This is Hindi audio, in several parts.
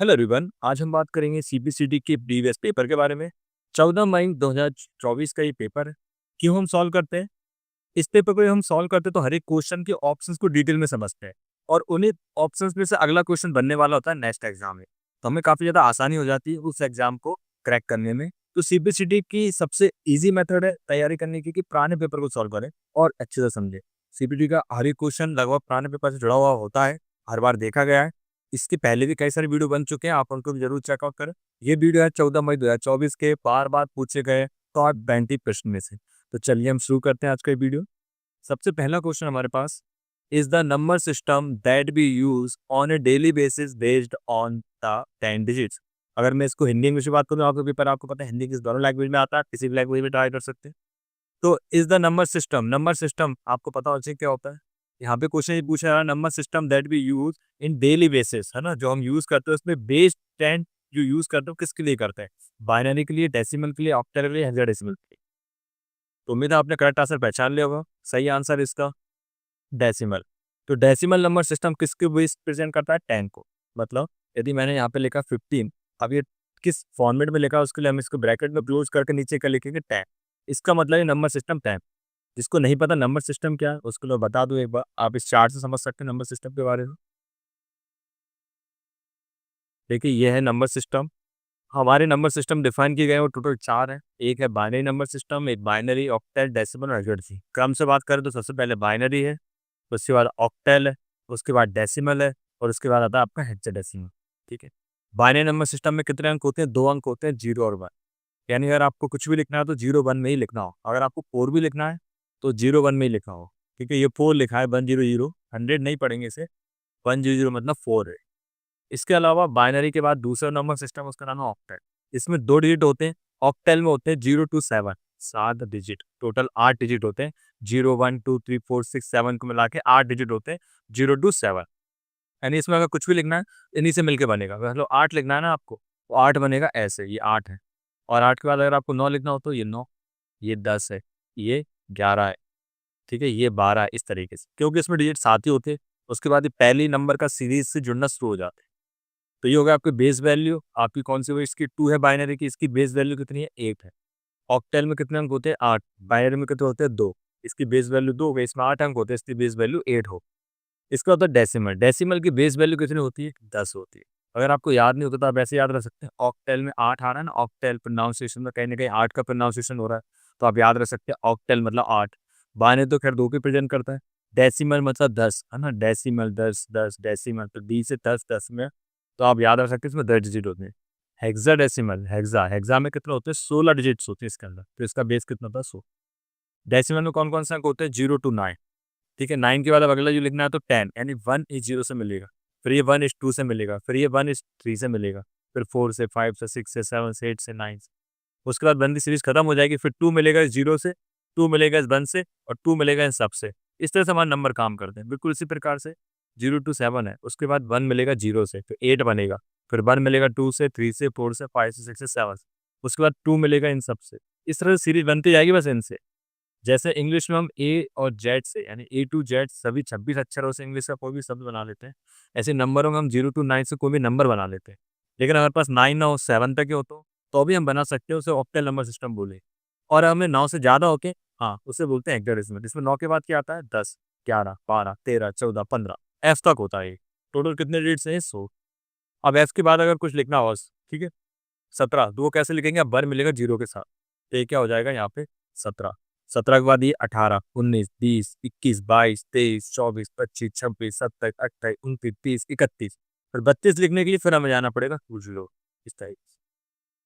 हेलो एवरीवन, आज हम बात करेंगे सीबीसीटी के प्रीवियस पेपर के बारे में। 14 मई 2024 का ये पेपर है। क्यों हम सॉल्व करते हैं? इस पेपर को हम सॉल्व करते हैं तो हर एक क्वेश्चन के ऑप्शंस को डिटेल में समझते हैं और उन्हीं ऑप्शंस में से अगला क्वेश्चन बनने वाला होता है नेक्स्ट एग्जाम में। तो हमें काफ़ी ज़्यादा आसानी हो जाती है उस एग्जाम को क्रैक करने में। तो सीबीसीटी की सबसे ईजी मेथड है तैयारी करने की कि पुराने पेपर को सॉल्व करें और अच्छे से समझें। सीबीसीटी का हर एक क्वेश्चन लगभग पुराने पेपर से जुड़ा हुआ होता है, हर बार देखा गया है। इसके पहले भी कई सारे वीडियो बन चुके हैं, आप उनको भी जरूर चेकआउट करें। ये वीडियो है 14 मई 2024 के बार बार पूछे गए टॉप 20 प्रश्न में से। तो चलिए हम शुरू करते हैं आज का ये वीडियो। सबसे पहला क्वेश्चन हमारे पास, is the number system that be use on a daily basis based on the 10 digits. अगर मैं इसको हिंदी इंग्लिश में बात करूँ, आपको पेपर आपको पता है हिंदी इंग्लिश दोनों लैंग्वेज में आता है, किसी भी लैंग्वेज में ट्राई कर सकते हैं। तो इज द नंबर सिस्टम आपको पता होना चाहिए क्या होता है। यहाँ पे क्वेश्चन ये पूछा रहा है, number system that we use in daily basis, है ना, जो हम यूज करते हैं उसमें बेस 10 जो यूज करते हो किसके लिए करते हैं? बाइनरी के लिए, डेसिमल के लिए, ऑक्टल के लिए, हेक्साडेसिमल के लिए। तो उम्मीद है आपने करेक्ट आंसर पहचान लिया होगा। सही आंसर इसका डेसिमल। तो डेसिमल नंबर सिस्टम किसके बेस प्रेजेंट करता है? 10 को। मतलब यदि मैंने यहाँ पे लिखा 15, अब ये किस फॉर्मेट में लिखा है उसके लिए हम इसको ब्रैकेट में क्लोज करके नीचे का लिखेंगे 10। इसका मतलब ये नंबर सिस्टम 10। जिसको नहीं पता नंबर सिस्टम क्या है उसको मैं बता दूं एक बार, आप इस चार्ट से समझ सकते हैं नंबर सिस्टम के बारे में। देखिए ये है नंबर सिस्टम। हमारे नंबर सिस्टम डिफाइन किए गए हैं वो टोटल 4 है। एक है बाइनरी नंबर सिस्टम, एक बाइनरी, ऑक्टल, डेसिमल और हेक्साडेसिमल। क्रम से बात करें तो सबसे पहले बाइनरी है, उसके बाद ऑक्टल है, उसके बाद डेसिमल है और उसके बाद आता है आपका हेक्साडेसिमल। ठीक है। बाइनरी नंबर सिस्टम में कितने अंक होते हैं? 2 अंक होते हैं, 0 और 1। यानी अगर आपको कुछ भी लिखना है तो 0 1 में ही लिखना हो। अगर आपको 4 भी लिखना है तो 0 1 में ही लिखा हो। ठीक है, ये 4 लिखा है, 1 0 0, 100 नहीं पढ़ेंगे इसे। 1 0 0 मतलब 4 है। इसके अलावा बाइनरी के बाद दूसरा नंबर सिस्टम उसका नाम है ऑक्टल। इसमें 2 डिजिट होते हैं। ऑक्टल में होते हैं 0 to 7, 7 डिजिट, टोटल 8 डिजिट होते हैं। 0 1 2 3 4 6 7 को मिला के 8 डिजिट होते हैं, 0 to 7। यानी इसमें अगर कुछ भी लिखना है इन्हीं से मिलके बनेगा। मतलब 8 लिखना है ना आपको, तो 8 बनेगा ऐसे, ये 8 है। और 8 के बाद अगर आपको 9 लिखना हो तो ये 9, ये 10 है, ये 11 है। ठीक है, ये 12 है, इस तरीके से, क्योंकि इसमें डिजिट 7 ही होते हैं। उसके बाद ये पहली नंबर का सीरीज से जुड़ना शुरू हो जाते हैं। तो ये हो गया आपकी बेस वैल्यू। आपकी कौन सी हुई? इसकी 2 है बाइनरी की, इसकी बेस वैल्यू कितनी है? 8 है। ऑक्टल में कितने अंक होते हैं? 8। बाइनरी में कितने होते हैं? 2। इसकी बेस वैल्यू 2 हो गई, इसमें 8 अंक होते हैं, इसकी बेस वैल्यू 8 हो। इसका होता है डेसिमल। डेसिमल की बेस वैल्यू कितनी होती है? 10 होती है। अगर आपको याद नहीं होता तो आप ऐसे याद रख सकते हैं, ऑक्टल में 8 आ रहा है ना, ऑक्टल प्रोनाउंसिएशन में कहीं ना कहीं 8 का प्रोनाउंसिएशन हो रहा है, तो आप याद रख सकते हैं ऑक्टल मतलब 8। बाइनरी तो खैर 2 की प्रेजेंट करता है। डेसिमल मतलब 10, है ना, डेसिमल 10 10 डेसिमल, तो डी से 10 10 में, तो आप याद रख सकते हैं इसमें 10 डिजिट होते हैं। हेक्साडेसिमल, हेक्सा में कितने होते हैं? 16 डिजिट्स होते हैं इसके अंदर, तो इसका बेस कितना था? 100। डेसिमल में कौन कौन से अंक होते हैं? 0 to 9। ठीक है, 9 के बाद अब अगला जो लिखना है तो 10, यानी 1 इस 0 से मिलेगा, फिर ये 1 इस 2 से मिलेगा, फिर ये 1 इस 3 से मिलेगा, फिर 4 से, 5 से, 6 से, 7 से, 8 से, 9 से। उसके बाद 1 की सीरीज खत्म हो जाएगी, फिर 2 मिलेगा इस 0 से, 2 मिलेगा इस 1 से और 2 मिलेगा इन सब से। इस तरह से हमारे नंबर काम करते हैं, बिल्कुल इसी प्रकार से। 0 to 7 है, उसके बाद 1 मिलेगा 0 से, फिर 8 बनेगा, फिर 1 मिलेगा 2 से, 3 से, 4 से, 5 से, 6 से, 7 से। उसके बाद 2 मिलेगा इन सब से। इस तरह से सीरीज बनती जाएगी बस इनसे। जैसे इंग्लिश में हम ए और जेड से, यानी ए टू जेड सभी 26 अक्षरों से इंग्लिश का कोई भी शब्द बना लेते हैं, ऐसे नंबरों में हम 0 to 9 से कोई भी नंबर बना लेते हैं। लेकिन हमारे पास 9 ना हो, 7 तक के हो तो भी हम बना सकते हैं, उसे ऑक्टल नंबर सिस्टम बोले। और हमें 9 से ज़्यादा होके, हाँ, उसे बोलते हैं हेक्साडेसिमल। इसमें 9 के बाद क्या आता है? 10, 11, 12, 13, 14, 15, एफ तक होता है। टोटल कितने डिजिट्स हैं? 100। अब एफ के बाद अगर कुछ लिखना हो, ठीक है, 17, तो वो कैसे लिखेंगे? अब बर मिलेगा 0 के साथ, तो ये क्या हो जाएगा यहाँ पे? 17। 17 के बाद ये 18, 19, 20, 21, 22, 23, 24, 25, 26, 27, 28, 29, 30, 31। फिर 32 लिखने के लिए फिर हमें जाना पड़ेगा 20 इस टाइप।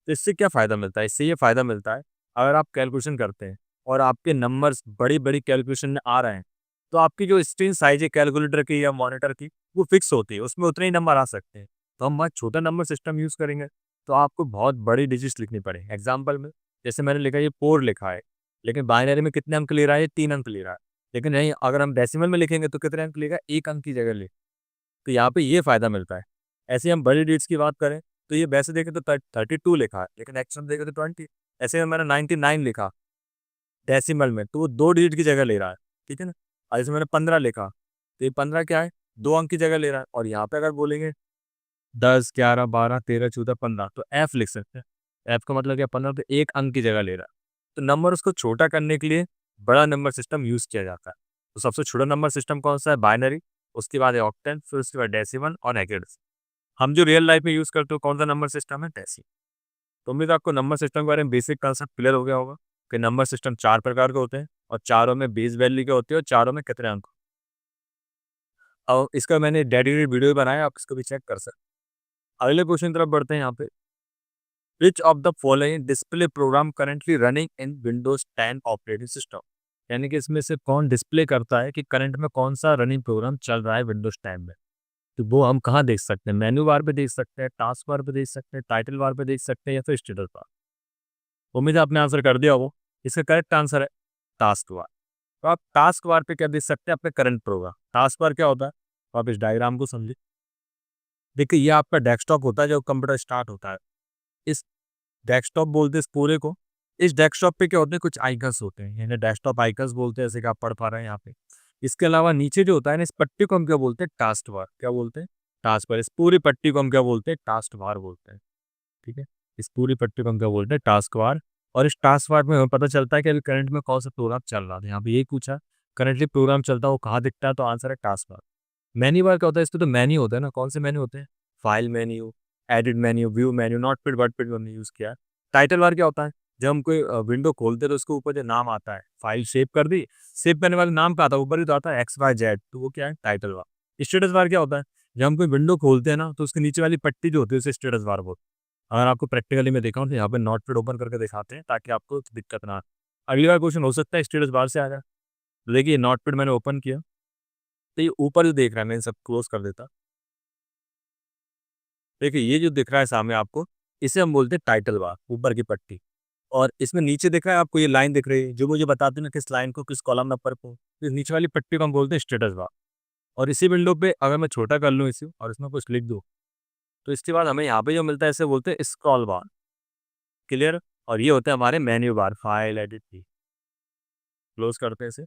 तो इससे क्या फ़ायदा मिलता है? इससे ये फ़ायदा मिलता है, अगर आप कैलकुलेशन करते हैं और आपके नंबर्स बड़ी-बड़ी कैलकुलेशन में आ रहे हैं, तो आपकी जो स्क्रीन साइज़ है कैलकुलेटर की या मॉनिटर की, वो फिक्स होती है, उसमें उतने ही नंबर आ सकते हैं। तो हम बहुत छोटा नंबर सिस्टम यूज़ करेंगे, तो आपको बहुत बड़ी डिजिट्स लिखनी पड़ेगी। एग्ज़ाम्पल में, जैसे मैंने लिखा ये 4 लिखा है, लेकिन बाइनरी में कितने अंक ले रहा है? ये 3 अंक ले रहा है। लेकिन नहीं, अगर हम डेसिमल में लिखेंगे तो कितने अंक लेगा? 1 अंक की जगह ले। तो यहाँ पे ये फ़ायदा मिलता है। ऐसे ही हम बड़ी डिजिट्स की बात करें, तो ये वैसे देखें तो 32 लिखा है, लेकिन एक्चुअल में देखें तो 20। ऐसे में मैंने 99 लिखा डेसिमल में, तो वो 2 डिजिट की जगह ले रहा है, ठीक है ना? और जैसे मैंने 15 लिखा, तो ये 15 क्या है? 2 अंक की जगह ले रहा है। और यहाँ पे अगर बोलेंगे 10, 11, 12, 13, 14, 15, तो एफ लिख सकते हैं। एफ का मतलब क्या, 15, तो एक अंक की जगह ले रहा है। तो नंबर उसको छोटा करने के लिए बड़ा नंबर सिस्टम यूज किया जाता है। तो सबसे छोटा नंबर सिस्टम कौन सा है, बाइनरी। उसके बाद है ऑक्टल, फिर उसके बाद डेसिमल और हेक्साडेसिमल। हम जो रियल लाइफ में यूज करते हो कौन सा नंबर सिस्टम है, डेसिमल। तो उम्मीद है आपको नंबर सिस्टम के बारे में बेसिक कंसेप्ट क्लियर हो गया होगा कि नंबर सिस्टम 4 प्रकार के होते हैं और चारों में बेस वैल्यू के होते हैं और चारों में कितने अंक। और इसका मैंने डेडिकेटेड वीडियो बनाया, आप इसको भी चेक कर सकते हैं। अगले क्वेश्चन की तरफ बढ़ते हैं यहाँ पे। Which of the following display program currently running in Windows 10 operating system. यानी कि इसमें से कौन डिस्प्ले करता है कि करंट में कौन सा रनिंग प्रोग्राम चल रहा है विंडोज 10 में। तो वो हम कहाँ देख सकते हैं, मेन्यू बार पे देख सकते हैं, टास्क बार पे देख सकते हैं, टाइटल बार पे देख सकते हैं, या फिर स्टेटस बार। उम्मीद है आपने आंसर कर दिया हो। इसका करेक्ट आंसर है टास्क बार। तो आप टास्क बार पे क्या देख सकते हैं, अपने करंट प्रोग्राम। टास्क बार क्या होता है, तो आप इस डायग्राम को समझिए। देखिए ये आपका डेस्कटॉप होता है जब कंप्यूटर स्टार्ट होता है। इस डेस्कटॉप बोलते हैं इस पूरे को। इस डेस्कटॉप पे क्या होते हैं, कुछ आइकन्स होते हैं, यानी डेस्कटॉप आइकन्स बोलते हैं, जैसे कि आप पढ़ पा रहे हैं यहाँ पे। इसके अलावा नीचे जो होता है ना, इस पट्टी को हम क्या बोलते हैं, टास्क बार। क्या बोलते हैं, टास्क बार। इस पूरी पट्टी को हम क्या बोलते हैं, टास्क बार बोलते हैं। ठीक है, इस पूरी पट्टी को हम क्या बोलते हैं, टास्क बार। और इस टास्क बार में हमें पता चलता है कि अभी करंट में कौन सा प्रोग्राम चल रहा था। यहाँ पे यही पूछा, करंटली प्रोग्राम चलता है वो कहाँ दिखता है, तो आंसर है टास्क बार। मेन्यू बार क्या होता है, इसको तो मेन्यू होता है ना, कौन से मेन्यू होते हैं, file menu, edit menu, view menu, notepad WordPad हमने यूज किया है। टाइटल बार क्या होता है, जब हम कोई विंडो खोलते हैं तो उसके ऊपर जो नाम आता है, फाइल सेव कर दी, सेव करने वाले नाम का आता है, ऊपर ही तो आता है XYZ, तो वो क्या है, टाइटल बार। स्टेटस बार क्या होता है, जब हम कोई विंडो खोलते हैं ना तो उसके नीचे वाली पट्टी जो होती है उसे स्टेटस बार बोलते हैं। अगर आपको प्रैक्टिकली में देखा हूँ तो यहाँ पे नोटपैड ओपन करके दिखाते हैं ताकि आपको दिक्कत ना आए। अगली बार क्वेश्चन हो सकता है स्टेटस बार से आ जाए। तो देखिए नोटपैड मैंने ओपन किया, तो ये ऊपर जो देख रहा है, मैं इन सब क्लोज कर देता। देखिए ये जो दिख रहा है सामने आपको, इसे हम बोलते हैं टाइटल बार, ऊपर की पट्टी। और इसमें नीचे दिख रहा है आपको, ये लाइन दिख रही है जो मुझे बताते हैं ना किस लाइन को किस कॉलम नंबर को, तो इस नीचे वाली पट्टी को हम बोलते हैं स्टेटस बार। और इसी विंडो पे अगर मैं छोटा कर लूँ इसे और इसमें कुछ लिख दूँ, तो इसके बाद हमें यहाँ पे जो मिलता है इसे बोलते हैं स्क्रॉल बार। क्लियर। और ये होते हैं हमारे मेन्यू बार, फाइल एडिट की। क्लोज करते हैं इसे।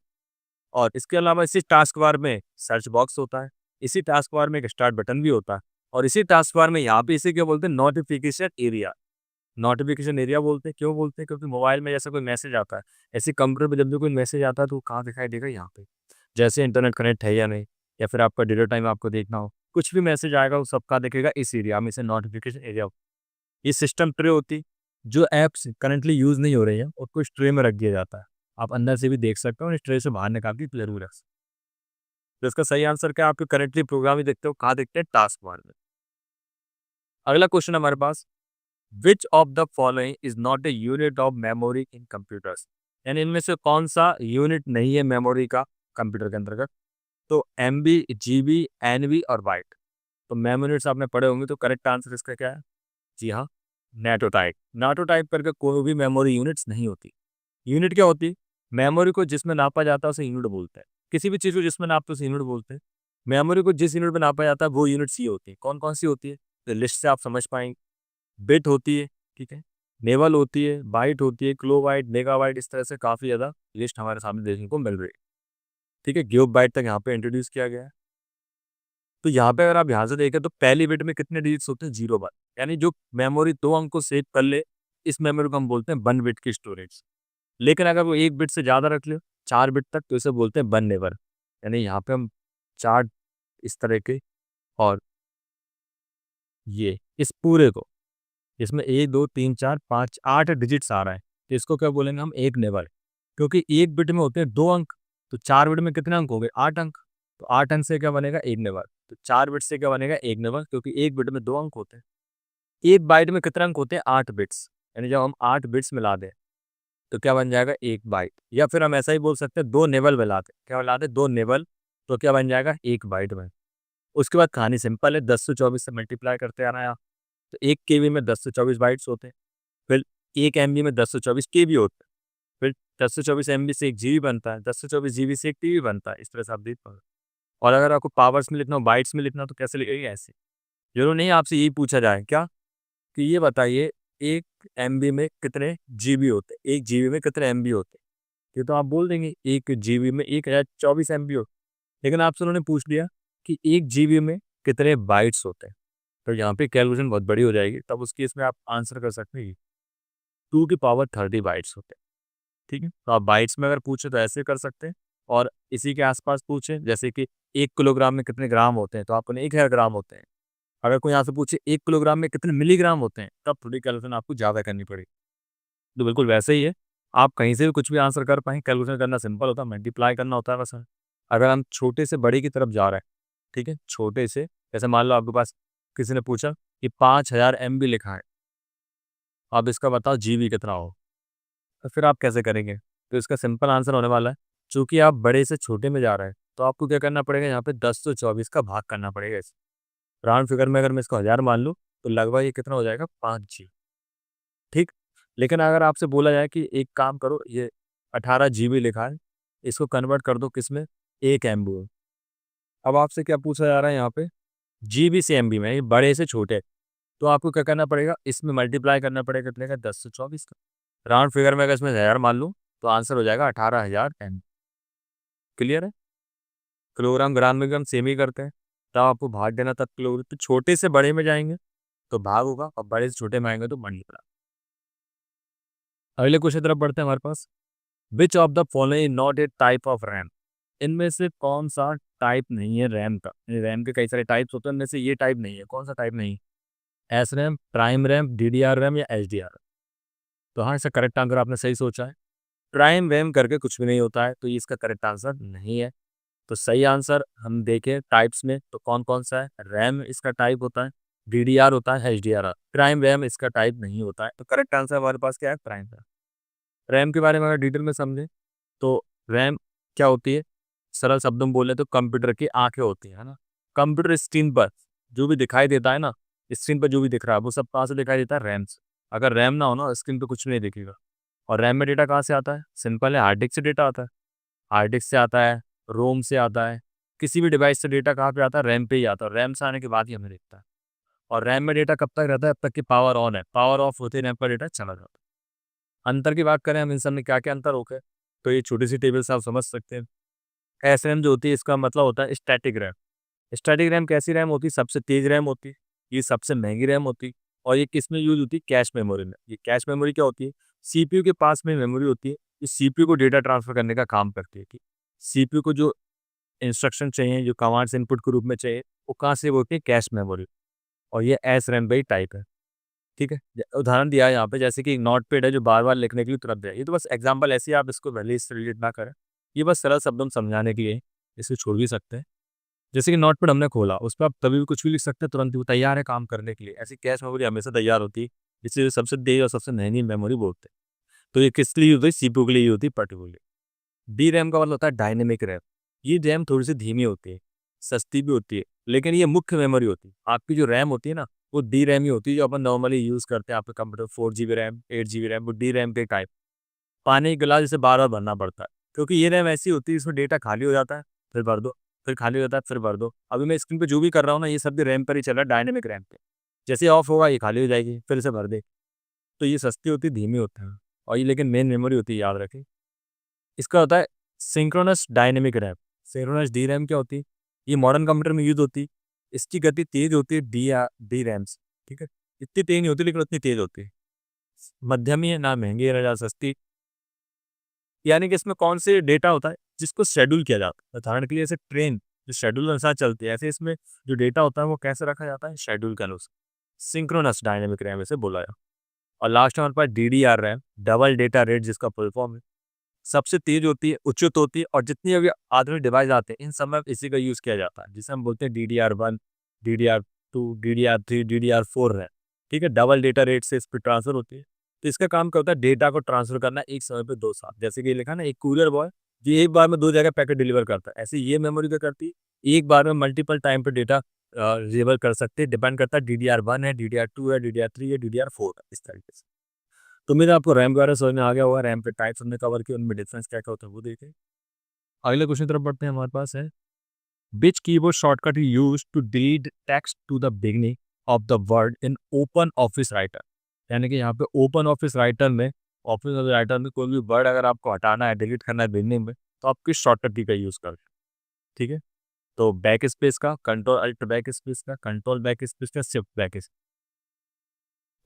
और इसके अलावा इसी टास्क बार में सर्च बॉक्स होता है, इसी टास्क बार में एक स्टार्ट बटन भी होता है, और इसी टास्क बार में यहाँ पे इसे क्या बोलते हैं, नोटिफिकेशन एरिया। नोटिफिकेशन एरिया बोलते हैं, क्यों बोलते हैं, क्योंकि मोबाइल में जैसे कोई मैसेज आता है, ऐसे कंप्यूटर पे जब भी कोई मैसेज आता है तो वो कहाँ दिखाई देगा, यहाँ पे। जैसे इंटरनेट कनेक्ट है या नहीं, या फिर आपका डेटा टाइम आपको देखना हो, कुछ भी मैसेज आएगा वो सबका दिखेगा इस एरिया में, इसे नोटिफिकेशन एरिया। ये सिस्टम ट्रे होती, जो ऐप्स करंटली यूज नहीं हो रही है उसको इस ट्रे में रख दिया जाता है। आप अंदर से भी देख सकते हो और इस ट्रे से बाहर निकाल के जरूर रख सकते हो। तो इसका सही आंसर क्या है, आपके करंटली प्रोग्राम ही देखते हो कहाँ दिखते हैं, टास्क बार में। अगला क्वेश्चन हमारे पास, which of the following is not a unit of memory in computers. यानी इनमें से कौन सा यूनिट नहीं है मेमोरी का कंप्यूटर के अंतर्गत। तो MB, GB, NB और बाइट। तो मेमोरी यूनिट्स आपने पढ़े होंगे, तो करेक्ट आंसर इसका क्या है, जी हाँ, नाटो टाइप। नाटो टाइप करके कोई भी मेमोरी यूनिट्स नहीं होती। यूनिट क्या होती है, मेमोरी को जिसमें नापा जाता है उसे यूनिट बोलते हैं। किसी भी चीज़ को जिसमें नापते उसे यूनिट बोलते हैं। मेमोरी को जिस यूनिट में नापा जाता है वो यूनिट्स ही होती है। कौन कौन सी होती है, तो लिस्ट से आप समझ पाएंगे। बिट होती है, ठीक है, नेवल होती है, बाइट होती है, किलोबाइट, मेगाबाइट, इस तरह से काफ़ी ज़्यादा लिस्ट हमारे सामने देखने को मिल रही है। ठीक है, क्यूब बाइट तक यहाँ पे इंट्रोड्यूस किया गया है। तो यहाँ पे अगर आप यहाँ से देखें तो पहली बिट में कितने डिजिट्स होते हैं, 0 1। यानी जो मेमोरी 2 अंक को सेव कर ले, इस मेमोरी को हम बोलते हैं 1 बिट की स्टोरेज। लेकिन अगर वो 1 बिट से ज़्यादा रख ले, 4 बिट तक, तो इसे बोलते हैं 1 नेवर। यानी यहाँ पे हम 4 इस तरह के, और ये इस पूरे को, इसमें 1 2 3 4 5 8 डिजिट्स आ रहा है, तो इसको क्या बोलेंगे हम, एक नेवर। क्योंकि 1 बिट में होते हैं 2 अंक, तो 4 बिट में कितने अंक हो गए, 8 अंक। तो 8 अंक से क्या बनेगा, एक नेवर। तो 4 बिट से क्या बनेगा, एक नेवर, क्योंकि 1 बिट में 2 अंक होते हैं। एक बाइट में कितने अंक होते हैं, 8 बिट्स। यानी जब हम 8 बिट्स मिला दें तो क्या बन जाएगा, एक बाइट। या फिर हम ऐसा ही बोल सकते हैं, 2 नेवल मिला दें, क्या मिला दें, 2 नेवल, तो क्या बन जाएगा, एक बाइट में। उसके बाद कहानी सिंपल है, 10 से 24 से मल्टीप्लाई करते आना है आप। तो 1 KB में 10 से 24 बाइट्स होते हैं। फिर 1 MB में 10 से 24 KB होते हैं। फिर 10 से 24 MB से 1 GB बनता है, 10 से 24 GB से 1 TB बनता है। इस तरह से आप देख पाओगे। और अगर आपको पावर्स में लिखना हो, बाइट्स में लिखना हो, तो कैसे लिखेंगे, ऐसे। जरूर नहीं आपसे यही पूछा जाए क्या, कि ये बताइए 1 MB में कितने GB होते हैं, 1 GB में कितने MB होते हैं। ये तो आप बोल देंगे 1 GB में 1024 MB हो। लेकिन आपसे उन्होंने पूछ लिया कि 1 GB में कितने बाइट्स होते हैं। तो यहाँ पे कैलकुलेशन बहुत बड़ी हो जाएगी, तब उस केस में आप आंसर कर सकते हैं 2 की पावर 30 बाइट्स होते हैं। ठीक है, तो आप बाइट्स में अगर पूछे तो ऐसे कर सकते हैं, और इसी के आसपास पूछे जैसे कि 1 किलोग्राम में कितने ग्राम होते हैं, तो आपको 1000 ग्राम होते हैं। अगर कोई यहाँ से पूछे 1 किलोग्राम में कितने मिलीग्राम होते हैं, तब थोड़ी कैलकुलेशन आपको ज़्यादा करनी पड़ेगी। तो बिल्कुल वैसे ही है, आप कहीं से भी कुछ भी आंसर कर पाएँ, कैलकुलेशन करना सिंपल होता है, मल्टीप्लाई करना होता है बस। अगर हम छोटे से बड़े की तरफ जा रहे हैं, ठीक है, छोटे से जैसे मान लो आपके पास किसी ने पूछा कि 5000 MB लिखा है, अब इसका बताओ जीबी कितना हो, तो फिर आप कैसे करेंगे? तो इसका सिंपल आंसर होने वाला है, चूँकि आप बड़े से छोटे में जा रहे हैं, तो आपको क्या करना पड़ेगा, यहाँ पे 10 से 24 का भाग करना पड़ेगा इसे। राउंड फिगर में अगर मैं इसको 1000 मान लूँ, तो लगभग ये कितना हो जाएगा, 5 जी। ठीक? लेकिन अगर आपसे बोला जाए कि एक काम करो, ये 18 जीबी लिखा है, इसको कन्वर्ट कर दो किसमें, 1 एमबी में। अब आपसे क्या पूछा जा रहा है यहाँ पे, जीबी से एमबी में, ये बड़े से छोटे। तो आपको क्या करना पड़ेगा, इसमें मल्टीप्लाई करना पड़ेगा कितने का, 10 से 24 का। राउंड फिगर में अगर इसमें 1000 मान लूँ, तो आंसर हो जाएगा 18,000 एमबी। क्लियर है? किलोग्राम ग्राम में भी हम सेम ही करते हैं, तब आपको भाग देना, तब किलोग्राम। तो छोटे से बड़े में जाएंगे तो भाग होगा, और बड़े से छोटे में आएंगे तो मल्टीप्लाई। अगले क्वेश्चन तरफ बढ़ते हैं हमारे पास। Which of the following not a type of RAM, इनमें से कौन सा टाइप नहीं है रैम का। रैम के कई सारे टाइप्स होते हैं, इनमें से ये टाइप नहीं है। कौन सा टाइप नहीं? S RAM, prime RAM, DDR RAM या HDR। तो हाँ, इसका करेक्ट आंसर आपने सही सोचा है। प्राइम रैम करके कुछ भी नहीं होता है, तो ये इसका करेक्ट आंसर नहीं है। तो सही आंसर हम देखें टाइप्स में तो कौन कौन सा है, रैम इसका टाइप होता है, DDR होता है, HDR। प्राइम रैम इसका टाइप नहीं होता है। तो करेक्ट आंसर हमारे पास क्या है, प्राइम रैम। रैम के बारे में अगर डिटेल में समझें तो रैम क्या होती है, सरल शब्दों में बोले तो कंप्यूटर की आंखें होती है ना। कंप्यूटर स्क्रीन पर जो भी दिखाई देता है ना, स्क्रीन पर जो भी दिख रहा है वो सब कहाँ से दिखाई देता है, रैम से। अगर रैम ना हो ना, स्क्रीन पे कुछ नहीं दिखेगा। और रैम में डेटा कहाँ से आता है, सिंपल है, हार्ड डिस्क से डेटा आता है। हार्ड डिस्क से आता है, रोम से आता है, किसी भी डिवाइस से डेटा कहाँ पे आता है, रैम पे ही आता है। रैम से आने के बाद ही हमें दिखता है। और रैम में डेटा कब तक रहता है, अब तक कि पावर ऑन है, पावर ऑफ होते ही रैम पर डेटा चला जाता है। अंतर की बात करें हम, इन सब में क्या क्या अंतर होगा, तो ये छोटी सी टेबल से आप समझ सकते हैं। एस रैम जो होती है, इसका मतलब होता है स्टैटिक रैम। स्टैटिक रैम कैसी रैम होती है, सबसे तेज रैम होती है, ये सबसे महंगी रैम होती है। और ये किस में यूज होती है, कैश मेमोरी में। ये कैश मेमोरी क्या होती है, CPU के पास में मेमोरी होती है, ये CPU को डेटा ट्रांसफर करने का काम करती है कि CPU को जो इंस्ट्रक्शन चाहिए, जो कमांड्स इनपुट के रूप में चाहिए, वो कहाँ से होती है, कैश मेमोरी। और ये एस रैम का ही टाइप है। ठीक है, उदाहरण दिया है यहाँ पे, जैसे कि एक नोट पैड है जो बार बार लिखने के लिए तुरंत है। ये तो बस एग्जाम्पल ऐसे ही, आप इसको वैल्यू से रिलेट ना करें, ये बस सरल शब्दों में समझाने के लिए, इसे छोड़ भी सकते हैं। जैसे कि नोट पैड हमने खोला, उस पर आप कभी भी कुछ भी लिख सकते हैं, तुरंत ही वो तैयार है काम करने के लिए। ऐसी कैश मेमोरी हमेशा तैयार होती है, जिससे सबसे तेज और सबसे महंगी मेमोरी बोलते हैं। तो ये किस लिए होती है, CPU के लिए होती है पर्टिकुलरली। डी रैम का मतलब होता है डायनेमिक रैम। ये रैम थोड़ी सी धीमी होती है, सस्ती भी होती है, लेकिन ये मुख्य मेमोरी होती है। आपकी जो रैम होती है ना, वो डी रैम ही होती है, जो अपन नॉर्मली यूज़ करते हैं आपके computer. 4 GB RAM, 8 GB RAM, वो डी रैम के टाइप। पानी का गिलास जैसे बार बार भरना पड़ता है, क्योंकि ये रैम ऐसी होती है, इसमें डेटा खाली हो जाता है, फिर भर दो, फिर खाली हो जाता है, फिर भर दो। अभी मैं स्क्रीन पे जो भी कर रहा हूँ ना, ये सब भी रैम पर ही चल रहा है, डायनेमिक रैम पे। जैसे ऑफ होगा ये खाली हो जाएगी, फिर से भर दे। तो ये सस्ती होती है, धीमी होती है। और ये लेकिन मेन मेमोरी होती है, याद रखें। इसका होता है synchronous dynamic RAM. Synchronous D RAM क्या होती है, ये मॉडर्न कंप्यूटर में यूज होती है। इसकी गति तेज होती है डी रैम से। ठीक है, इतनी तेज नहीं होती, लेकिन उतनी तेज होती है। मध्यम ही है, ना महंगी है ना ज़्यादा सस्ती। यानी कि इसमें कौन से डेटा होता है जिसको शेड्यूल किया जाता है। उदाहरण के लिए जैसे ट्रेन जो शेड्यूल अनुसार चलती है, ऐसे इसमें जो डेटा होता है वो कैसे रखा जाता है, शेड्यूल के अनुसार। सिंक्रोनस डायनेमिक रैम इसे बोला जाता है। और लास्ट में हमारे पास DDR RAM, double data rate जिसका फुल फॉर्म है। सबसे तेज होती है, उचित होती है, और जितनी अभी आधुनिक डिवाइस आते हैं इन सब में इसी का यूज़ किया जाता है, जिसे हम बोलते हैं DDR1, DDR2, DDR3, DDR4 RAM. ठीक है, डबल डेटा रेट से इस पर ट्रांसफर होती है। तो इसका काम क्या होता है, डेटा को ट्रांसफर करना एक समय पे 2 साथ। जैसे कि लिखा ना, एक कुरियर बॉय जो एक बार में 2 जगह पैकेट डिलीवर करता है, ऐसे ये मेमोरी क्या करती है, एक बार में मल्टीपल टाइम पे डेटा डिलीवर कर सकते हैं। डिपेंड करता है DDR1 है, DDR2 है, DDR3 है, DDR4 है, इस तरीके से। तो मेरा आपको रैम के बारे में समझ में आ गया होगा, रैम के टाइप्स हमने कवर किए, उनमें डिफरेंस क्या क्या होता है वो देखें। अगले क्वेश्चन तरफ बढ़ते हैं, हमारे पास है which keyboard shortcut you use to delete text to the beginning of the word in open office writer. यानी कि यहाँ पे ओपन ऑफिस राइटर में, ऑफिस राइटर में कोई भी वर्ड अगर आपको हटाना है, डिलीट करना है बिगनिंग में, तो आप किस शॉर्टकट की का यूज़ करते हैं। ठीक है, तो बैक स्पेस का, कंट्रोल अल्ट बैक स्पेस का, कंट्रोल बैक स्पेस का, शिफ्ट बैक स्पेस।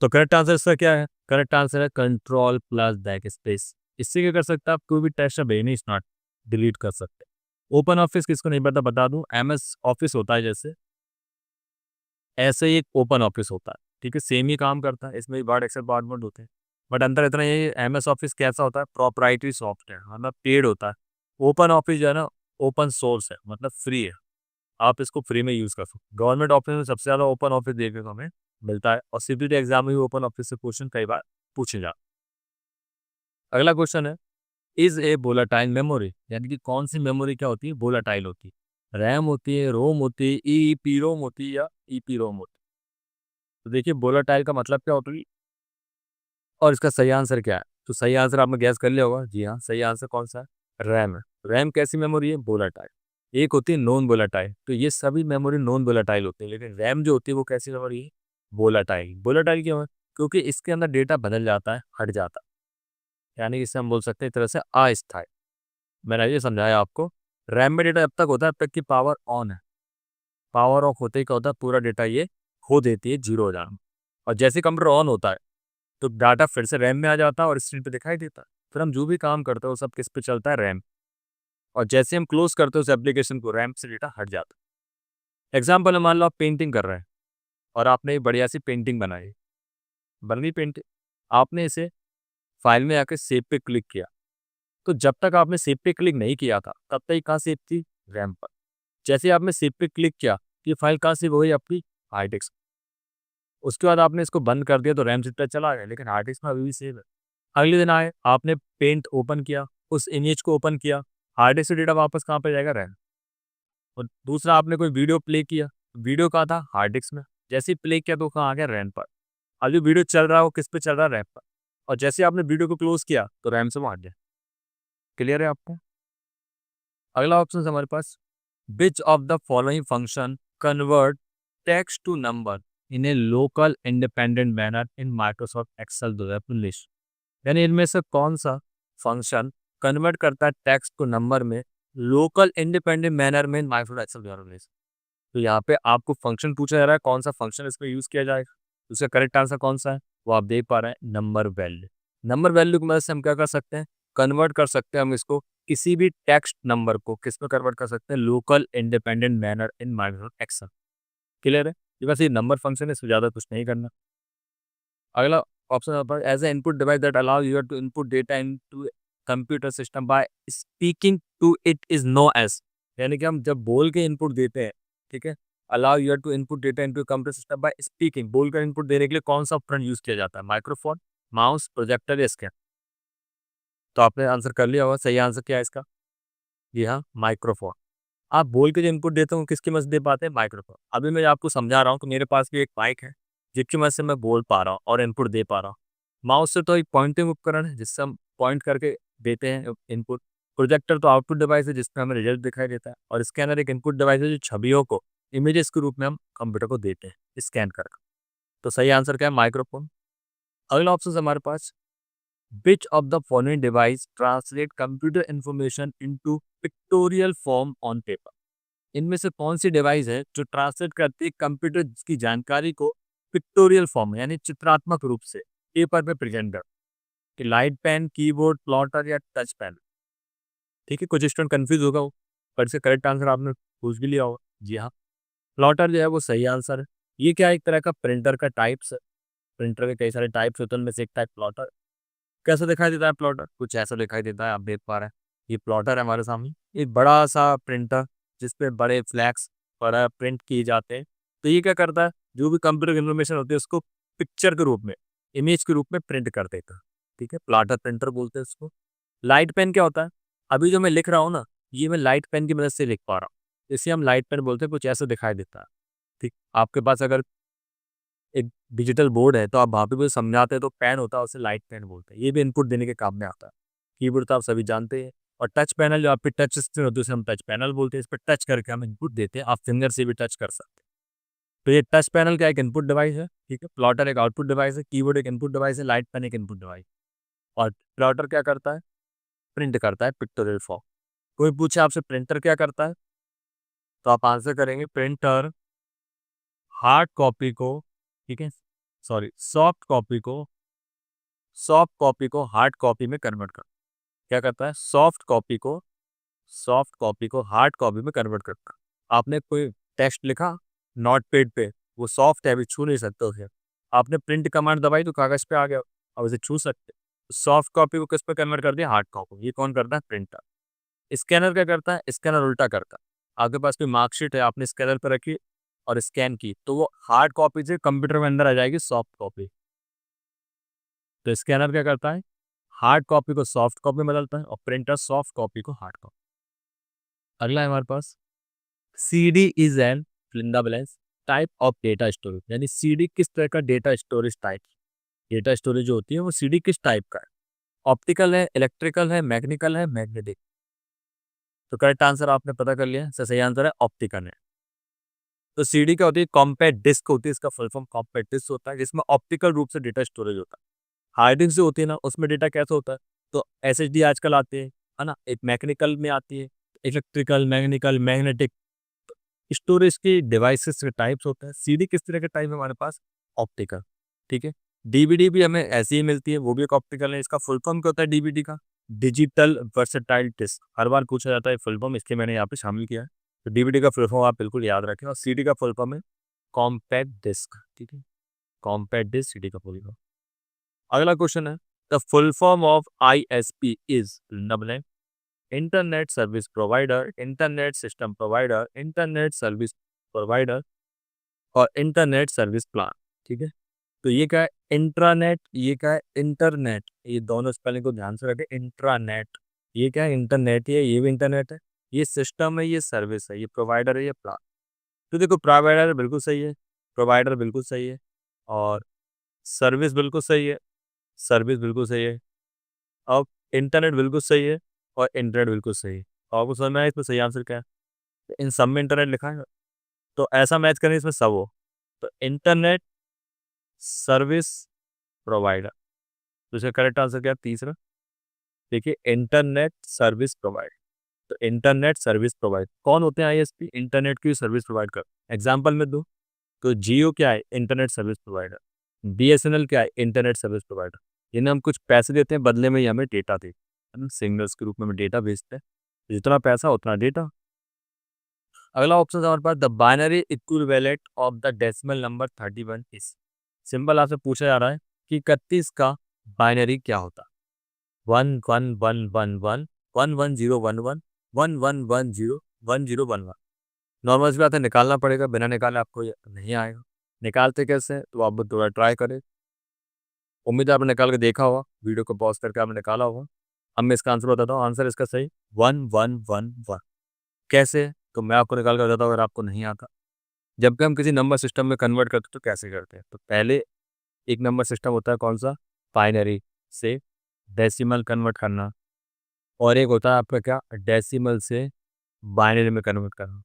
तो करेक्ट आंसर इसका क्या है? करेक्ट आंसर है कंट्रोल प्लस बैक स्पेस। इससे क्या कर सकते हैं आप? कोई भी टेक्स्ट या बेनी नॉट डिलीट कर सकते हैं। ओपन ऑफिस किसको नहीं पता बता दूं, एमएस ऑफिस होता है जैसे, ऐसे ही एक ओपन ऑफिस होता है, ठीक है, सेम ही काम करता है, इसमें भी वर्ड एक्सेल पावरपॉइंट होते हैं, बट अंतर इतना ये एमएस ऑफिस कैसा होता है, प्रोप्राइटरी सॉफ्टवेयर, मतलब पेड होता है। ओपन ऑफिस जो है ना, ओपन सोर्स है, मतलब फ्री है, आप इसको फ्री में यूज कर सकते हो। गवर्नमेंट ऑफिस में सबसे ज्यादा ओपन ऑफिस देखने को हमें मिलता है, और सीपीटी एग्जाम में भी ओपन ऑफिस से क्वेश्चन कई बार पूछे जाते हैं। अगला क्वेश्चन है, इज ए वोलाटाइल मेमोरी, यानी कि कौन सी मेमोरी क्या होती है, वोलाटाइल होती है। रैम होती है, रोम होती है, ईपी रोम होती है, या ईपी रोम होती है। तो देखिए वोलाटाइल का मतलब क्या होता है और इसका सही आंसर क्या है। तो सही आंसर आपने गैस कर लिया होगा, जी हाँ, सही आंसर कौन सा है, रैम है। रैम कैसी मेमोरी है, वोलाटाइल। एक होती है नॉन वोलाटाइल, तो ये सभी मेमोरी नॉन वोलाटाइल होती है, लेकिन रैम जो होती है वो कैसी मेमोरी है, वोलाटाइल। वोलाटाइल क्यों है? क्योंकि इसके अंदर डेटा बदल जाता है, हट जाता है, यानी कि इसे हम बोल सकते हैं एक तरह से अस्थायी। मैंने ये समझाया आपको। रैम में डेटा जब तक होता है तब तक की पावर ऑन है, पावर ऑफ होते ही क्या होता है, पूरा डेटा ये खो देती है, जीरो हो जाना। और जैसे कंप्यूटर ऑन होता है तो डाटा फिर से रैम में आ जाता है और स्क्रीन पे दिखाई देता है। फिर हम जो भी काम करते हैं वो सब किस पे चलता है, रैम। और जैसे हम क्लोज करते हैं उस एप्लीकेशन को, रैम से डेटा हट जाता है। एग्जाम्पल मान लो आप पेंटिंग कर रहे हैं और आपने एक बढ़िया सी पेंटिंग बनाई, बन गई पेंटिंग, आपने इसे फाइल में आके सेव पे क्लिक किया। तो जब तक आपने सेव पे क्लिक नहीं किया था तब तक ये कहाँ सेव थी, रैम पर। जैसे ही आपने सेव पे क्लिक किया, ये फाइल कहाँ सेव हो गई, आपकी हार्ड डिस्क। उसके बाद आपने इसको बंद कर दिया तो रैम से चला गया, लेकिन हार्ड डिस्क में अभी भी सेव है। अगले दिन आए, आपने पेंट ओपन किया, उस इमेज को ओपन किया, हार्ड डिस्क से डेटा वापस कहाँ पे जाएगा, रैम। और दूसरा, आपने कोई वीडियो प्ले किया, वीडियो कहाँ था, हार्ड डिस्क में, जैसे ही प्ले किया तो कहाँ आ गया, रैम पर। अब जो वीडियो चल रहा है वो किस पे चल रहा है, रैम पर। और जैसे आपने वीडियो को क्लोज किया तो रैम से वो हट गया। क्लियर है आपको? अगला ऑप्शन है हमारे पास, which of the following function convert text to number in a local independent manner in Microsoft Excel 2019। यानी इनमें से कौन सा फंक्शन कन्वर्ट करता है टेक्स्ट को नंबर में लोकल इंडिपेंडेंट मैनर में माइक्रोसॉफ्ट एक्सेल 2019। तो यहाँ पे आपको फंक्शन पूछा जा रहा है, कौन सा फंक्शन इसमें यूज किया जाएगा। उसका करेक्ट आंसर कौन सा है, वो आप देख पा रहे हैं, नंबर वैल्यू। नंबर वैल्यू की मदद से हम क्या कर सकते हैं, कन्वर्ट कर सकते हैं हम इसको, किसी भी टेक्स्ट नंबर को किस में कन्वर्ट कर सकते हैं, local independent manner in Microsoft Excel. Clear है? ये बस ये नंबर फंक्शन है, इससे ज्यादा कुछ नहीं करना। अगला ऑप्शन पर, as a input device that allow user to input data into computer system by speaking to it is known as. यानी कि हम जब बोल के इनपुट देते हैं, ठीक है, allow user to input data into computer system by speaking, बोलकर इनपुट देने के लिए कौन सा उपकरण यूज किया जाता है, माइक्रोफोन, माउस, प्रोजेक्टर या स्कैन। तो आपने आंसर कर लिया होगा, सही आंसर क्या है इसका, जी हाँ, माइक्रोफोन। आप बोल के जो इनपुट देते हो किसकी मदद से दे पाते हैं, माइक्रोफोन। अभी मैं आपको समझा रहा हूँ कि मेरे पास भी एक माइक है जिसकी मदद से मैं बोल पा रहा हूँ और इनपुट दे पा रहा हूँ। माउस से तो एक पॉइंटिंग उपकरण है जिससे हम पॉइंट करके देते हैं इनपुट। प्रोजेक्टर तो आउटपुट डिवाइस है जिसमें हमें रिजल्ट दिखाई देता है, और स्कैनर एक इनपुट डिवाइस है जो छवियों को इमेजेस के रूप में हम कंप्यूटर को देते हैं स्कैन कर। तो सही आंसर क्या है, माइक्रोफोन। अगला ऑप्शन हमारे पास, which of the following device translate computer information into pictorial form on paper. इनमें से कौन सी डिवाइस है जो ट्रांसलेट करती है कंप्यूटर की जानकारी को पिक्टोरियल फॉर्म यानी चित्रात्मक रूप से पेपर पे प्रेजेंट कर, कि लाइट पेन, कीबोर्ड, प्लॉटर या टच पेन। ठीक है, कुछ स्टूडेंट कंफ्यूज होगा वो, पर इसका करेक्ट आंसर आपने पूछ भी लिया होगा, जी हाँ, प्लॉटर जो है वो सही आंसर है। ये क्या है, एक तरह का प्रिंटर का टाइप्स है, प्रिंटर के कई सारे टाइप्स होते हैं, उनमें से एक टाइप प्लॉटर। कैसा दिखाई देता है प्लॉटर, कुछ ऐसा दिखाई देता है, आप देख पा रहे हैं, ये प्लॉटर है हमारे सामने, एक बड़ा सा प्रिंटर जिसपे बड़े फ्लैक्स पर प्रिंट किए जाते हैं। तो ये क्या करता है, जो भी कंप्यूटर इन्फॉर्मेशन होती है उसको पिक्चर के रूप में, इमेज के रूप में प्रिंट कर देता है। ठीक है, प्लॉटर प्रिंटर बोलते हैं इसको। लाइट पेन क्या होता है, अभी जो मैं लिख रहा हूँ ना, ये मैं लाइट पेन की मदद से लिख पा रहा हूँ, इसे हम लाइट पेन बोलते हैं, कुछ ऐसा दिखाई देता है। ठीक, आपके पास अगर एक डिजिटल बोर्ड है तो आप वहाँ पे भी समझाते हैं तो पेन होता है, उसे लाइट पेन बोलते हैं, ये भी इनपुट देने के काम में आता है। कीबोर्ड तो आप सभी जानते हैं, और टच पैनल जो आप पे टच स्क्रीन होती है उसे हम टच पैनल बोलते हैं, इस पर टच करके हम इनपुट देते हैं, आप फिंगर से भी टच कर सकते हैं। तो ये टच पैनल का एक इनपुट डिवाइस है, ठीक है, प्लॉटर एक आउटपुट डिवाइस है, कीबोर्ड एक इनपुट डिवाइस है, लाइट पेन एक इनपुट डिवाइस। और प्लॉटर क्या करता है, प्रिंट करता है पिक्टोरियल फॉर्म। कोई पूछे आपसे प्रिंटर क्या करता है, तो आप आंसर करेंगे प्रिंटर हार्ड कॉपी को, ठीक है, सॉरी, सॉफ्ट कॉपी को हार्ड कॉपी में कन्वर्ट कर, क्या करता है, सॉफ्ट कॉपी को हार्ड कॉपी में कन्वर्ट करता है। आपने कोई टेक्स्ट लिखा नोट पैड पे, वो सॉफ्ट है, अभी छू नहीं सकते उसे, आपने प्रिंट कमांड दबाई तो कागज पे आ गया, अब उसे छू सकते। सॉफ्ट कॉपी को किस पे कन्वर्ट कर दिया, हार्ड कॉपी। ये कौन करता है, प्रिंटर। स्कैनर क्या करता है, स्कैनर उल्टा करता है। आपके पास कोई मार्कशीट है, आपने स्कैनर पर रखी और स्कैन की, तो वो हार्ड कॉपी से कंप्यूटर में अंदर आ जाएगी सॉफ्ट कॉपी। तो स्कैनर क्या करता है, हार्ड कॉपी को सॉफ्ट कॉपी में बदलता है, और प्रिंटर सॉफ्ट कॉपी को हार्ड कॉपी। अगला है हमारे पास, सीडी इज एन फिलिंदा balance type of data storage, यानी सीडी किस तरह का data storage type, data storage जो होती है वो सीडी किस टाइप का है, ऑप्टिकल है, इलेक्ट्रिकल है, मैकेनिकल है, मैग्नेटिक। तो करेक्ट आंसर आपने पता कर लिया, सही आंसर है ऑप्टिकल है। तो सीडी क्या होती है, कॉम्पैक्ट डिस्क होती है, इसका फुल फॉर्म कॉम्पैक्ट डिस्क होता है, जिसमें ऑप्टिकल रूप से डेटा स्टोरेज होता है। हार्ड डिस्क जो होती है ना, उसमें डेटा कैसे होता है, तो एसएसडी आजकल आती है ना, एक मैकेनिकल में आती है, इलेक्ट्रिकल, मैकेनिकल, मैग्नेटिक। स्टोरेज की डिवाइसेस के टाइप्स होते हैं, सीडी किस तरह के टाइप है हमारे पास, ऑप्टिकल, ठीक है। डीवीडी भी हमें ऐसी ही मिलती है, वो भी एक ऑप्टिकल है। इसका फुल फॉर्म क्या होता है डीवीडी का, डिजिटल वर्सेटाइल डिस्क। हर बार पूछा जाता है फुल फॉर्म, इसलिए मैंने यहाँ पे शामिल किया है। तो डीवीडी का फुल फॉर्म आप बिल्कुल याद रखें, और सीडी का फुल फॉर्म है कॉम्पैक्ट डिस्क, ठीक है, कॉम्पैक्ट डिस्क सीडी का फुल फॉर्म। अगला क्वेश्चन है, the full form of ISP is double internet service provider, internet system provider, internet service provider, और इंटरनेट सर्विस प्लान, ठीक है। तो ये क्या है, इंट्रानेट, ये क्या है, इंटरनेट। ये दोनों स्पेलिंग को ध्यान से रखें, इंट्रानेट, ये क्या है, इंटरनेट है, ये भी इंटरनेट है। ये सिस्टम है, ये सर्विस है, ये प्रोवाइडर है, ये प्लान। तो देखो, प्रोवाइडर बिल्कुल सही है, प्रोवाइडर बिल्कुल सही है, और सर्विस बिल्कुल सही है, सर्विस बिल्कुल सही है, अब इंटरनेट बिल्कुल सही है, और इंटरनेट बिल्कुल सही है। और आपको समझ में आया इसमें सही आंसर क्या है, तो इन सब में इंटरनेट लिखा है, तो ऐसा मैच करें इसमें सब हो, तो इंटरनेट सर्विस प्रोवाइडर। तो इसका करेक्ट आंसर क्या है, तीसरा। देखिए, इंटरनेट सर्विस प्रोवाइडर, तो इंटरनेट सर्विस प्रोवाइडर कौन होते हैं, आईएसपी, इंटरनेट की सर्विस प्रोवाइड कर। एग्जाम्पल में दो, तो जियो क्या है, इंटरनेट सर्विस प्रोवाइडर। बीएसएनएल क्या है, इंटरनेट सर्विस प्रोवाइडर। इन्हें हम कुछ पैसे देते हैं, बदले में ही हमें डेटा देते हैं, सिग्नल्स के रूप में हमें डेटा भेजते हैं, जितना पैसा उतना डेटा। अगला ऑप्शन हमारे पास, the binary equivalent of the decimal number 31 is. Simple आपसे पूछा जा रहा है कि 31 का बाइनरी क्या होता है, 111111, 11011, 11101011। नॉर्मल सी बात है, निकालना पड़ेगा, बिना निकाले आपको ये नहीं आएगा। निकालते कैसे हैं, तो आप थोड़ा ट्राई करें। उम्मीद है आपने निकाल के देखा होगा, वीडियो को पॉज करके आपने निकाला होगा। अब मैं इसका आंसर बताता हूँ, आंसर इसका सही 1111। कैसे, तो मैं आपको निकाल कर बताता हूँ, अगर आपको नहीं आता। जब भी हम किसी नंबर सिस्टम में कन्वर्ट करते हैं तो कैसे करते हैं, तो पहले एक नंबर सिस्टम होता है कौन सा, बाइनरी से डेसिमल कन्वर्ट करना, और एक होता है आपका क्या, डेसिमल से बाइनरी में कन्वर्ट करना।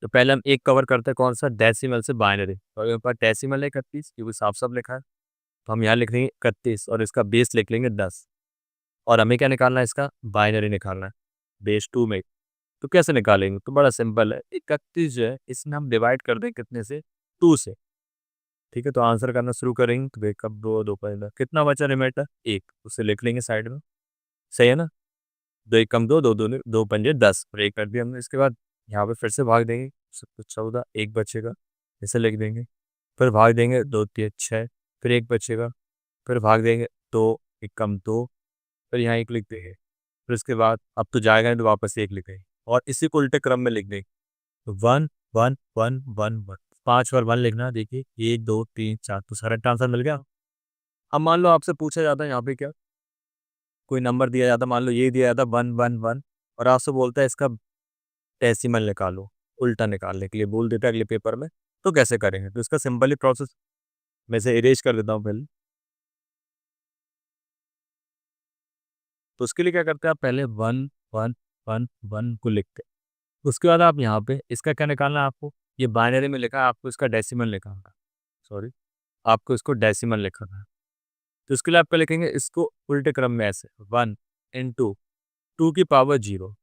तो पहले हम एक कवर करते हैं कौन सा, डेसिमल से बाइनरी। तो मेरे पास डेसिमल है 31, क्योंकि साफ साफ लिखा है, तो हम यहाँ लिख देंगे 31, और इसका बेस लिख लेंगे 10। और हमें क्या निकालना है, इसका बाइनरी निकालना है, बेस 2 में। तो कैसे निकालेंगे, तो बड़ा सिंपल है, 31 जो है इसमें हम डिवाइड कर दें कितने से, 2 से, ठीक है। तो आंसर करना शुरू करेंगे, तो कब दो दो पंजा कितना बचा रिमाइंडर, एक, उसे लिख लेंगे साइड में, सही है ना। दो एक कम दो, दो दो दो पंजे 10, और एक कर दिया हमने। इसके बाद यहाँ पे फिर से भाग देंगे, सब कुछ 14, एक बचेगा, इसे लिख देंगे। फिर भाग देंगे, 2 3 6, फिर एक बचेगा, फिर भाग देंगे, 2 एक कम 2, फिर यहाँ एक लिख देंगे। फिर उसके बाद अब तो जाएगा नहीं, तो वापस एक लिखेंगे, और इसी को उल्टे क्रम में लिख देंगे। तो 1 1 1 1 1, 5 बार 1 लिखना। देखिए 1 2 3 4, तो सारा आंसर मिल गया। अब मान लो आपसे पूछा जाता है यहाँ पे क्या, कोई नंबर दिया जाता, मान लो ये दिया जाता 1 1 1, और आपसे बोलता है इसका डेसिमल निकालो, उल्टा निकालने के लिए बोल देता है अगले पेपर में, तो कैसे करेंगे, तो इसका सिंपली प्रोसेस मैं से इरेज कर देता हूँ पहले। तो उसके लिए क्या करते हैं आप, पहले 1 1 1 1 को लिखते हैं। उसके बाद आप यहाँ पे इसका क्या निकालना है आपको, ये बाइनरी में लिखा है, आपको इसका डेसिमल निकालना है, सॉरी, आपको इसको डेसिमल लिखना है। तो इसके लिए आप क्या लिखेंगे, इसको उल्टे क्रम में ऐसे 1 इंटू 2 की पावर 0,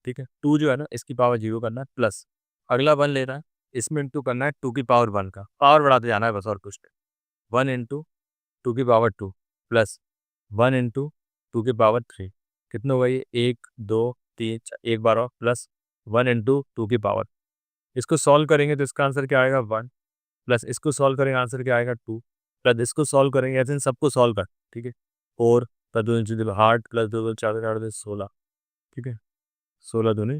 ठीक है, 2 जो है ना इसकी पावर 0 करना है, प्लस अगला 1 ले रहा है, इसमें इंटू करना है 2 की पावर 1 का, पावर बढ़ाते जाना है बस और कुछ नहीं। 1 इंटू 2 की पावर 2 प्लस 1 इंटू 2 की पावर 3, कितना हुआ ये 1 2 3 एक बार और प्लस 1 इंटू 2 की पावर। इसको सॉल्व करेंगे तो इसका आंसर क्या आएगा 1, प्लस इसको सॉल्व करेंगे आंसर क्या आएगा 2, प्लस इसको सॉल्व करेंगे ऐसे इन सबको सॉल्व कर, ठीक है। 4 प्लस 2 हार्ट प्लस 2 4 4 16, ठीक है। 16 दूनी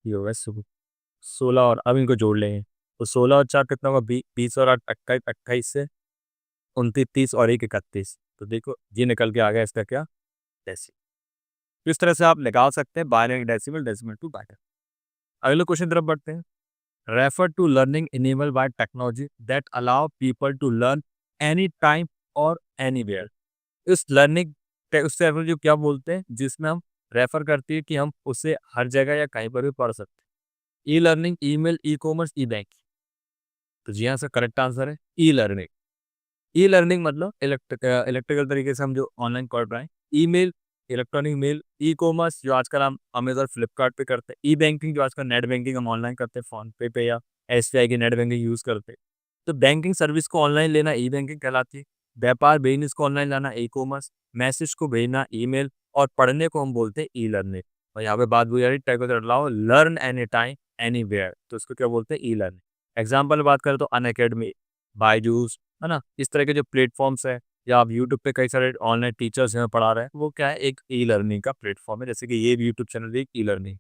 ये होगा 16 और अब इनको जोड़ लेंगे तो 16 और 4 कितना होगा 20 और 8 28, 28 से 29 30 और 1 31। तो देखो ये निकल के आ गया इसका क्या डेसिमल। इस तरह से आप निकाल सकते हैं binary decimal, decimal to binary. अगले क्वेश्चन तरफ बढ़ते हैं। Refer to learning enabled by technology that allow people to learn any time और एनीवेयर। इस लर्निंग उस टेक्नोलॉजी को क्या बोलते हैं जिसमें हम रेफर करती है कि हम उसे हर जगह या कहीं पर भी पढ़ सकते हैं। E learning, email, e commerce, e banking. तो जी हाँ सर, करेक्ट आंसर है ई लर्निंग। ई लर्निंग मतलब इलेक्ट्रिकल तरीके से हम जो ऑनलाइन पढ़ रहे हैं, email electronic mail, e commerce जो आजकल हम अमेजोन फ्लिपकार्ट पे करते हैं, ई बैंकिंग जो आजकल नेट बैंकिंग हम ऑनलाइन करते हैं फोन पे या एसबीआई की नेट बैंकिंग यूज करते हैं। तो बैंकिंग सर्विस को ऑनलाइन लेना ई बैंकिंग कहलाती है। व्यापार बिजनेस को ऑनलाइन लाना ई कॉमर्स, मैसेज को भेजना ईमेल, और पढ़ने को हम बोलते हैं ई लर्निंग। और यहाँ पे बात हुई यार learn any time anywhere, तो इसको क्या बोलते हैं ई लर्निंग। एग्जाम्पल बात करें तो अनअकैडमी, बायजूस, है ना, इस तरह के जो प्लेटफॉर्म्स है, या आप यूट्यूब पे कई सारे ऑनलाइन टीचर्स हैं पढ़ा रहे हैं, वो क्या है एक ई लर्निंग का प्लेटफॉर्म है, जैसे कि ये भी यूट्यूब चैनल भी एक ई लर्निंग।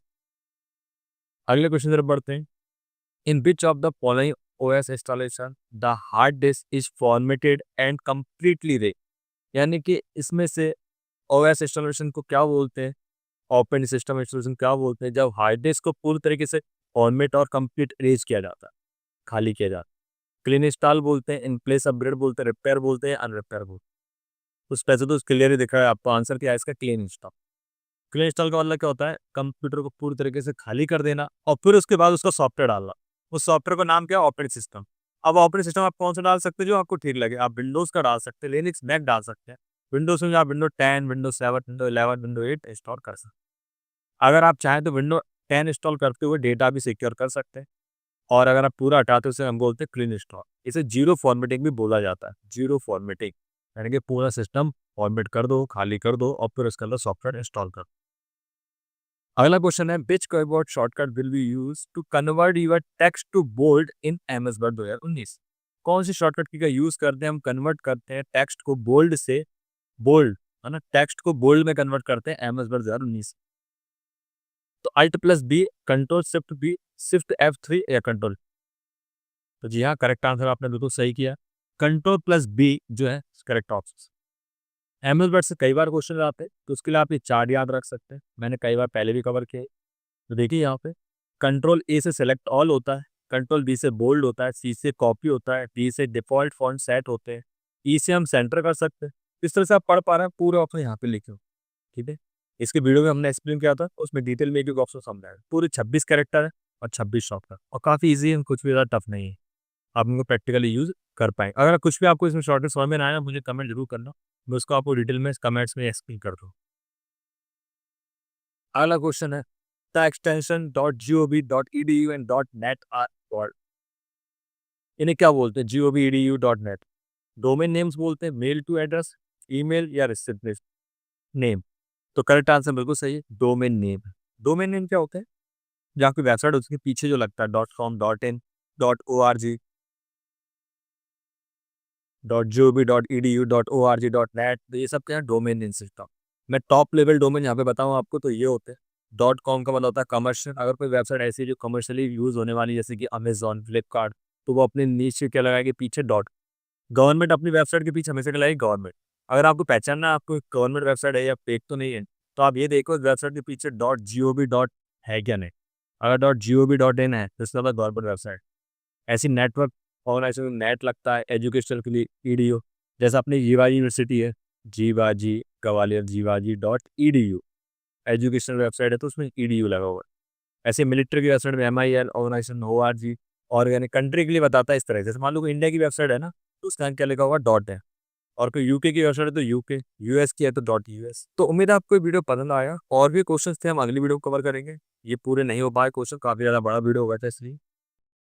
अगले क्वेश्चन तरफ बढ़ते हैं। In which of the following OS installation the hard disk is formatted and completely रे, यानी कि इसमें से ओएस इंस्टॉलेशन को क्या बोलते हैं, ओपन सिस्टम इंस्टॉलेशन क्या बोलते हैं, जब हार्ड डिस्क को पूरी तरीके से फॉर्मेट और कंप्लीट इरेज किया जाता है, खाली किया जाता है। क्लीन इंस्टॉल बोलते हैं, इन प्लेस अपग्रेड बोलते हैं, रिपेयर बोलते हैं, अनरिपेयर बोलते हैं। उस पैसे तो क्लियर ही दिख रहा है आपको, आंसर क्या है इसका क्लीन इंस्टॉल। क्लीन इंस्टॉल का मतलब क्या होता है, कंप्यूटर को पूरी तरीके से खाली कर देना और फिर उसके बाद उसका सॉफ्टवेयर डालना। उस सॉफ्टवेयर का नाम क्या है, ऑपरेटिंग सिस्टम। अब ऑपरेटिंग सिस्टम आप कौन सा डाल सकते हैं जो आपको ठीक लगे, आप विंडोज का डाल सकते हैं, लिनक्स मैक डाल सकते हैं। विंडोज में आप window 10, window 7, window 11, window 8 install कर सकते हैं। अगर आप चाहें तो विंडो 10 इंस्टॉल करते हुए डेटा भी सिक्योर कर सकते हैं, और अगर आप पूरा हटाते हो उसे हम बोलते हैं क्लीन इंस्टॉल। इसे जीरो फॉर्मेटिंग भी बोला जाता है, जीरो फॉर्मेटिंग, यानी कि पूरा सिस्टम फॉर्मेट कर दो, खाली कर दो और फिर उसके अंदर सॉफ्टवेयर इंस्टॉल कर दो। अगला क्वेश्चन है which keyboard shortcut will be use to convert your text to bold in MS Word 2019। कौन सी शॉर्टकट की का यूज करते हैं, हम कन्वर्ट करते हैं टेक्स्ट को बोल्ड से बोल्ड, है ना, टेक्स्ट को बोल्ड में कन्वर्ट करते हैं एमएस वर्ड 2019। तो alt plus B, control shift B, shift F3 या कंट्रोल। तो जी हाँ, करेक्ट आंसर आपने बिल्कुल सही किया, कंट्रोल प्लस बी जो है करेक्ट ऑप्शन। एमएस वर्ड से कई बार क्वेश्चन आते हैं, तो उसके लिए आप ये चार्ट याद रख सकते हैं, मैंने कई बार पहले भी कवर किया है। तो देखिए यहाँ पे कंट्रोल ए से सिलेक्ट ऑल होता है, कंट्रोल बी से बोल्ड होता है, सी से कॉपी होता है, डी से डिफॉल्ट फॉन्ट सेट होते हैं, ई से हम सेंटर कर सकते हैं। इस तरह से आप पढ़ पा रहे हैं, पूरे ऑप्शन यहाँ पे लिखे हो, ठीक है। इसके वीडियो में हमने एक्सप्लेन किया था, उसमें डिटेल में एक एक ऑप्शन समझाया, पूरे 26 कैरेक्टर है और 26 शॉर्टकट, और काफ़ी ईजी है, कुछ भी ज़्यादा टफ नहीं है, आप इनको प्रैक्टिकली यूज कर पाएंगे। अगर कुछ भी आपको इसमें शॉर्टकट समझ में ना आया, मुझे कमेंट जरूर करना, मैं उसको आपको डिटेल में कमेंट्स में एक्सप्लेन कर दूँ। अगला क्वेश्चन है the extension .gov.edu and .net are called, इन्हें क्या बोलते हैं, gov.edu.net। डोमेन नेम्स बोलते हैं, मेल टू एड्रेस, ईमेल या रिसिप्ट नेम। तो करेक्ट आंसर बिल्कुल सही है, डोमेन नेम। डोमेन नेम क्या होते हैं, जहाँ कोई वेबसाइट उसके पीछे जो लगता है .com, .in, .org, .gov.edu, .org, .net, तो ये सब क्या है डोमेन नेम सिस्टम। मैं टॉप लेवल डोमेन यहाँ पे बताऊँ आपको तो ये होते हैं। .com का मतलब होता है कमर्शियल, अगर कोई वेबसाइट ऐसी है जो कमर्शियली यूज होने वाली जैसे कि अमेजॉन, फ्लिपकार्ट, तो वो अपने नीचे क्या लगाएगी पीछे डॉट। गवर्नमेंट अपनी वेबसाइट के पीछे हमेशा क्या लगाएगी गवर्नमेंट। अगर आपको पहचानना आपको गवर्नमेंट वेबसाइट है या फेक तो नहीं है, तो आप ये देखो वेबसाइट के पीछे .gov. है क्या नहीं। अगर .gov.in है तो इसका मतलब गवर्नमेंट वेबसाइट। ऐसी नेटवर्क ऑर्गेनाइजेशन नेट लगता है एजुकेशनल के लिए ईडीयू, जैसा अपनी जीवाजी यूनिवर्सिटी है, जीवाजी ग्वालियर जीवाजी.edu, एजुकेशनल वेबसाइट है तो उसमें ईडीयू लगा हुआ है। ऐसे मिलिट्री की वेबसाइट में MIL ऑर्गेनाइजेशन ORG, और यानी कंट्री के लिए बताता है इस तरह से, जैसे मान लो इंडिया की वेबसाइट है ना, तो उसका क्या लिखा हुआ डॉट है, और कोई यूके की वेबसाइट है तो यूके, यूएस की है तो डॉट यूएस। तो उम्मीद है आपको ये वीडियो पसंद आया। और भी क्वेश्चंस थे, हम अगली वीडियो कवर करेंगे। ये पूरे नहीं हो पाए क्वेश्चन, काफी ज्यादा बड़ा वीडियो हो गया था इसलिए।